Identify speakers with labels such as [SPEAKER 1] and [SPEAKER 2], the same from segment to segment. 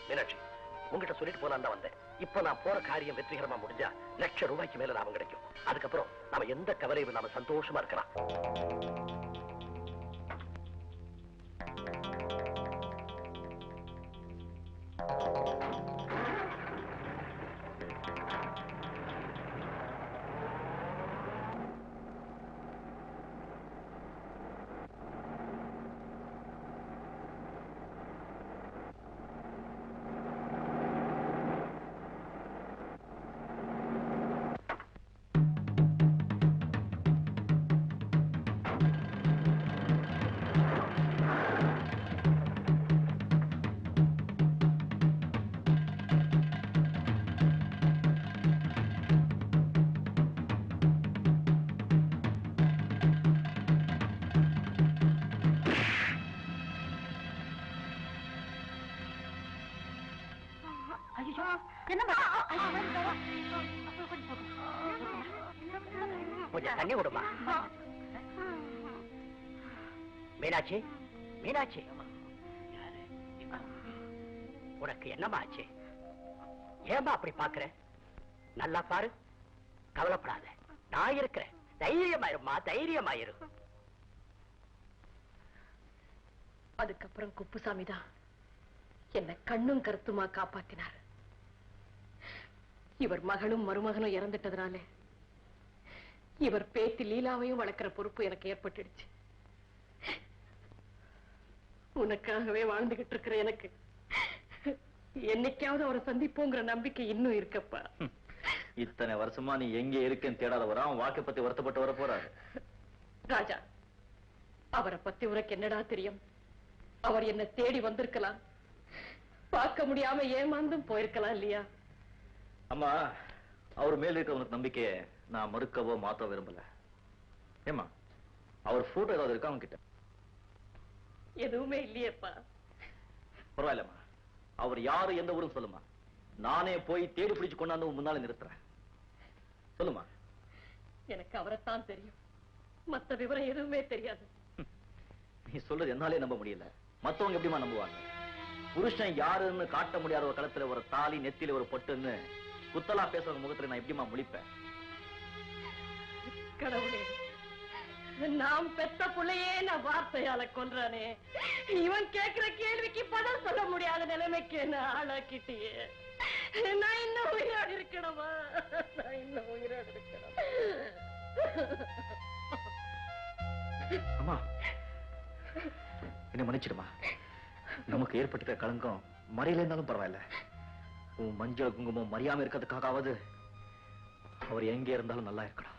[SPEAKER 1] மீனாட்சி, உங்ககிட்ட சொல்லிட்டு போலாம் தான் வந்தேன். இப்ப நான் போற காரியம் வெற்றிகரமா முடிஞ்சா ₹1,00,000 மேல லாபம் கிடைக்கும். அதுக்கப்புறம் நாம எந்த கவலையும் நாம சந்தோஷமா இருக்கலாம். கொஞ்சம் தண்ணி விடுமா. மீனாட்சி, மீனாட்சி, உனக்கு என்னமா ஆச்சு? ஏமா அப்படி பாக்குற? நல்லா பாரு, கவலைப்படாத, நான் இருக்கிறேன். தைரியமாயிருமா, தைரியமாயிரு.
[SPEAKER 2] அதுக்கப்புறம் குப்புசாமி தான் என்ன கண்ணும் கருத்துமா காப்பாத்தினார். இவர் மகளும் மருமகனும் இறந்துட்டதுனால இவர் பேத்தி லீலாவையும் வளர்க்கிற பொறுப்பு எனக்கு ஏற்பட்டுடுச்சு. உனக்காகவே வாழ்ந்துகிட்டு இருக்கிற எனக்கு என்னைக்காவது அவரை சந்திப்போங்கிற நம்பிக்கை இன்னும் இருக்கப்பா.
[SPEAKER 3] இத்தனை வருஷமா நீ எங்க இருக்கேன்னு தேடாதவரா அவன் வாழ்க்கை பத்தி வருத்தப்பட்டு வர போறாரு.
[SPEAKER 2] ராஜா, அவரை பத்தி உனக்கு என்னடா தெரியும்? அவர் என்ன தேடி வந்திருக்கலாம், பார்க்க முடியாம ஏமாந்தும் போயிருக்கலாம் இல்லையா?
[SPEAKER 3] அம்மா, அவர் மேல இருக்க உனக்கு நம்பிக்கையை நான் மறுக்கவோ மாத்த விரும்பல. ஏமா, அவர் போட்டோ ஏதாவது இருக்கா அவங்க கிட்ட?
[SPEAKER 2] எதுவுமே இல்லையேப்பா.
[SPEAKER 3] பரவாயில்லம்மா, அவர் யாரு எந்த ஊரும் சொல்லுமா, நானே போய் தேடி பிடிச்சு கொண்டாந்து முன்னால நிறுத்துறேன். சொல்லுமா.
[SPEAKER 2] எனக்கு அவரைத்தான் தெரியும், மத்த விவரம் எதுவுமே தெரியாது.
[SPEAKER 3] நீ சொல்றது என்னாலே நம்ப முடியல, மத்தவங்க எப்படிமா நம்புவாங்க? புருஷன் யாருன்னு காட்ட முடியாத ஒரு களத்துல ஒரு தாலி, நெத்தியில ஒரு பொட்டுன்னு குத்தலா பேசுற முகத்துல நான் எப்படிமா முழிப்பேன்?
[SPEAKER 2] கடவுளே, நாம் பெத்த பிள்ளையே நான் வார்த்தையால கொல்றானே. இவன் கேட்கிற கேள்விக்கு பதில் சொல்ல முடியாத நிலைமைக்கு என்ன ஆளாக்கிட்டியே. நான் இன்னும் உயிரோடு இருக்கணுமா? நான் இன்னும் உயிரோடு இருக்கணும்.
[SPEAKER 3] அம்மா, என்ன மன்னிச்சிடுமா. நமக்கு ஏற்பட்ட களங்கம் மறையில இருந்தாலும் பரவாயில்ல, உன் மஞ்சள் குங்குமம் மறியாம இருக்கிறதுக்காகவது அவர் எங்க இருந்தாலும் நல்லா இருக்கணும்.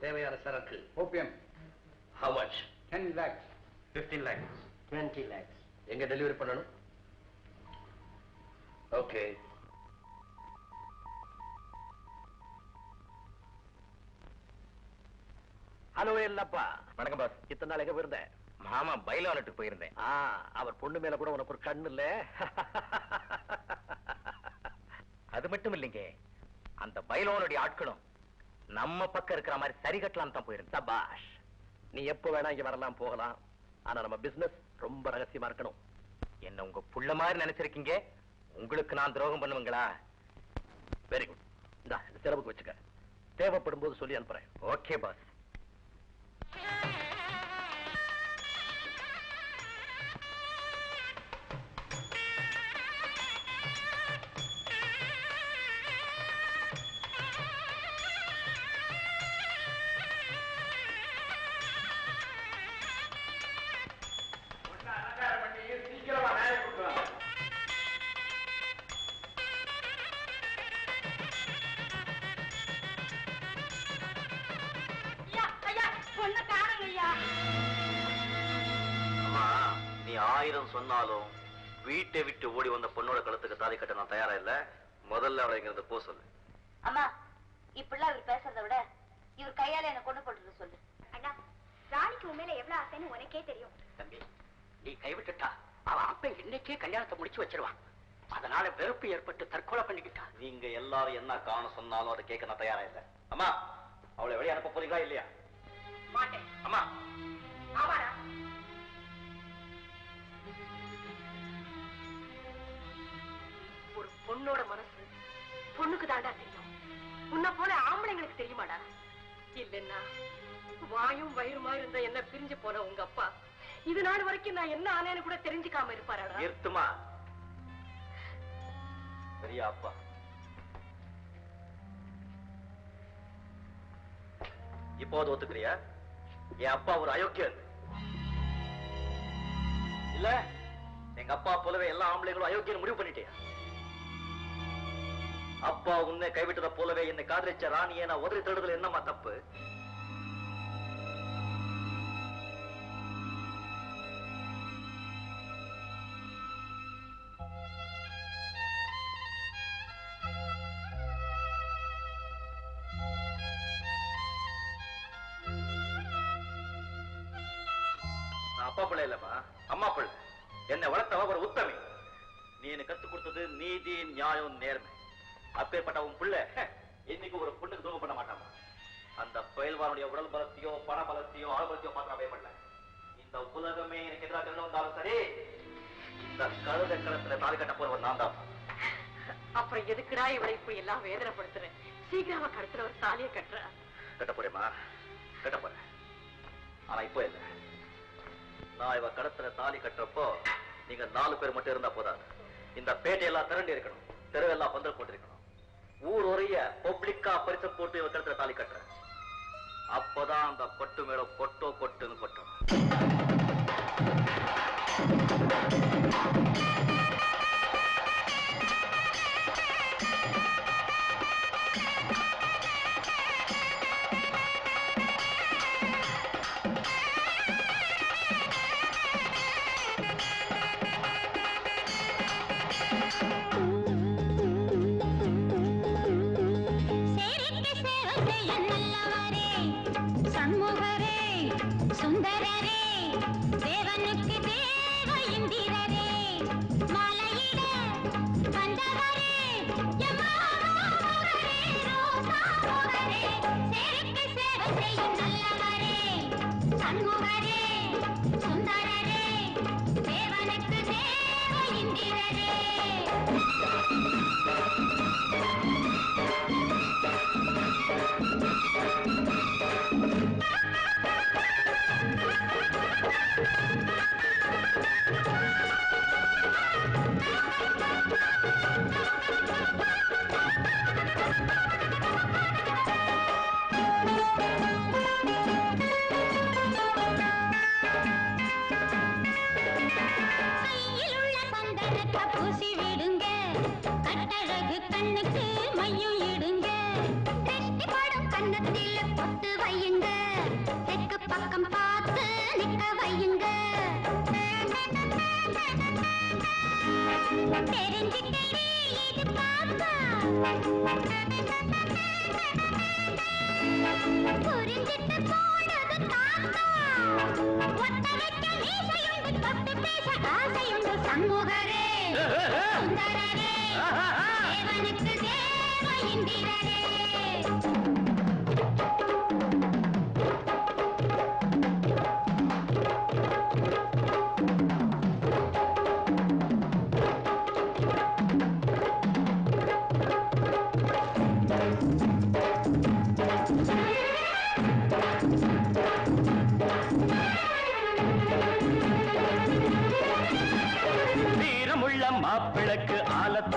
[SPEAKER 1] தேவையான சரக்கு
[SPEAKER 4] opium.
[SPEAKER 1] How much?
[SPEAKER 4] 10 lakhs.
[SPEAKER 1] 15 lakhs. 20 lakhs. எங்க டெலிவரி பண்ணணும்? ஓகே. ஹலோ எல்லப்பா.
[SPEAKER 3] வணக்கம் பாஸ்.
[SPEAKER 1] இத்தனை நாள் எங்க போயிருந்தேன்?
[SPEAKER 3] மாமா பைலானட்டுக்கு போயிருந்தேன்.
[SPEAKER 1] அவர் பொண்ணு மேல கூட உனக்கு ஒரு கண்ணு இல்ல.
[SPEAKER 3] அது மட்டும் இல்லைங்க, அந்த பைலோனுடைய ஆட்களும் நம்ம பக்கம் இருக்கிற மாதிரி சரி கட்டலாம் தான் போயிருந்தேன்.
[SPEAKER 1] சபாஷ். நீ எப்ப வேணா இங்க வரலாம் போகலாம். ஆனா நம்ம பிசினஸ் ரொம்ப ரகசியமா இருக்கணும்.
[SPEAKER 4] என்ன உங்க புள்ள மாதிரி நினைச்சிருக்கீங்க? உங்களுக்கு நான் துரோகம் பண்ணுவீங்களா?
[SPEAKER 1] Very good. இந்த செலவுக்கு வச்சுக்க. தேவைப்படும் போது சொல்லி அனுப்புறேன்.
[SPEAKER 4] Okay boss.
[SPEAKER 3] நீ 1000 சொன்னாலும் வீட்டை விட்டு ஓடி வந்த பொண்ணோட கழுத்துக்கு தாலி கட்ட நான் தயாரா இல்ல. முதல்ல அவளை இங்க போ சொல்லு.
[SPEAKER 5] அம்மா, இப்படிலாம் இவர் பேசுறதை விட இவர் கையால என்ன கொண்டு போட்டு சொல்லு.
[SPEAKER 6] அண்ணா, ராணிக்கு உண்மையில எவ்வளவு ஆசைன்னு உனக்கே தெரியும்.
[SPEAKER 1] தம்பி, நீ கைவிட்டுட்டா அவன் அப்ப இன்னைக்கே கல்யாணத்தை முடிச்சு வச்சிருவான். அதனால வெறுப்பு ஏற்பட்டு தற்கொலை பண்ணிக்கிட்டா.
[SPEAKER 3] நீங்க எல்லாரும் என்ன காரணம் சொன்னாலும் அதை கேட்க நான் தயாரா இல்ல. அம்மா, அவளை வெளியே அனுப்ப போறீங்களா இல்லையா?
[SPEAKER 6] மாட்டேன்.
[SPEAKER 3] அம்மா,
[SPEAKER 6] ஆமாடா.
[SPEAKER 2] ஒரு பொண்ணோட மனசு பொண்ணுக்கு தாண்டா தெரியும். உன்னை போல ஆம்பளைங்களுக்கு தெரியுமாடா? இல்லன்னா வாயும் வயிறுமா இருந்த என்ன பிரிஞ்சு போன உங்க அப்பா இது நாள் வரைக்கும் நான் என்ன ஆனேன்னு கூட தெரிஞ்சுக்காம இருப்பாராடா?
[SPEAKER 3] நிறுத்துமா. பெரிய அப்பா இப்போது ஒத்துக்கிறியா? என் அப்பா ஒரு அயோக்கியர் இல்ல? எங்க அப்பா போலவே எல்லா ஆம்பளைகளும் அயோக்கியர் முடிவு பண்ணிட்டியா? அப்பா உன்னை கைவிட்டத போலவே என்னை காதலிச்ச ராணியை நான் உதறி தேடுதல் என்னமா தப்பு? அப்பா பிள்ளை இல்லம்மா, அம்மா பிள்ளை. என்னை வளர்த்தவ ஒரு உத்தமி. நீ எனக்கு கத்துக் கொடுத்தது நீதி, நியாயம், நேர்மை. அப்பேற்பட்ட உன் பிள்ளை இன்னைக்கு ஒரு பொண்ணுக்கு துரோகம் பண்ண மாட்டாமா. அந்த பயில்வானுடைய உடல் பலத்தையோ பண பலத்தையோ ஆழ்பலத்தையோ பார்த்து பயப்படல. இந்த உலகமே எனக்கு எதிராக திரண்டு வந்தாலும் சரி, இந்த கழுத களத்துல தாலி கட்ட போறவன் நான் தான்.
[SPEAKER 2] அப்புறம் எதுக்குடா இவளை இப்படி எல்லாம் வேதனைப்படுத்துறேன்? சீக்கிரமா கழுத்துல ஒரு தாலியை கட்டுற.
[SPEAKER 3] கட்ட போறேம்மா, கட்ட போறேன். ஆனா இப்போ இல்ல. நான் இவ கடத்துல தாலி கட்டுறப்போ நீங்க 4 பேர் மட்டும் இருந்தா போதாது. இந்த பேட்டையெல்லாம் திரண்டு இருக்கணும், தெருவெல்லாம் பந்தல் போட்டிருக்கணும். ஊர் ஒரைய பப்ளிக்கா பரிசு போட்டு இவ கடத்துல தாலி கட்டுறேன். அப்பதான் அந்த கொட்டு மேல கொட்டோ கொட்டுன்னு கொட்டும்.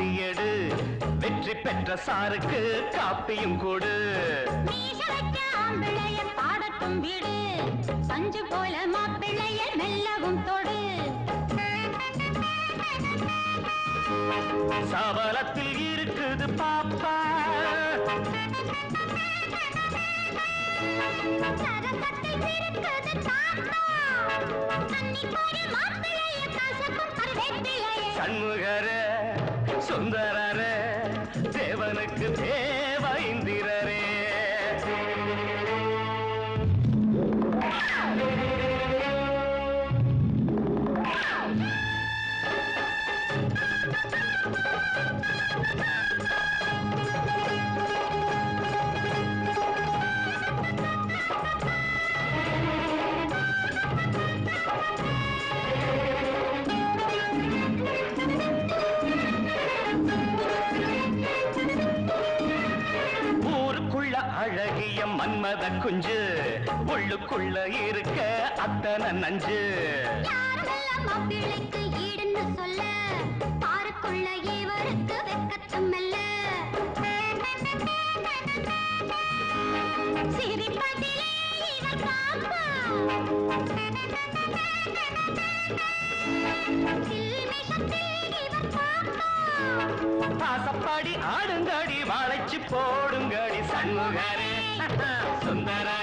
[SPEAKER 7] ஆசியடு வெற்றி பெற்ற சாருக்கு காப்பியும் கொடு
[SPEAKER 8] பாடட்டும் வீடு பஞ்சு போல மாப்பிள்ளைய மெல்லவும் தொடு
[SPEAKER 7] சபலத்தில் இருக்குது பாப்பா சண்முகரே சுந்தரரே தேவனுக்கு தேவ இந்திரரே அழகிய மன்மத குஞ்சு உள்ளுக்குள்ள இருக்க அத்தனை நஞ்சு
[SPEAKER 8] மாப்பிள்ளைக்கு ஈடுன்னு சொல்ல பாருக்குள்ள இவருக்கு வெக்கத்தும் இல்ல சிரிப்பதிலே இவர் பாப்பா
[SPEAKER 7] பாசப்பாடி ஆடுங்கடி வாழைச்சு போடுங்கடி சண்முகரே சுந்தர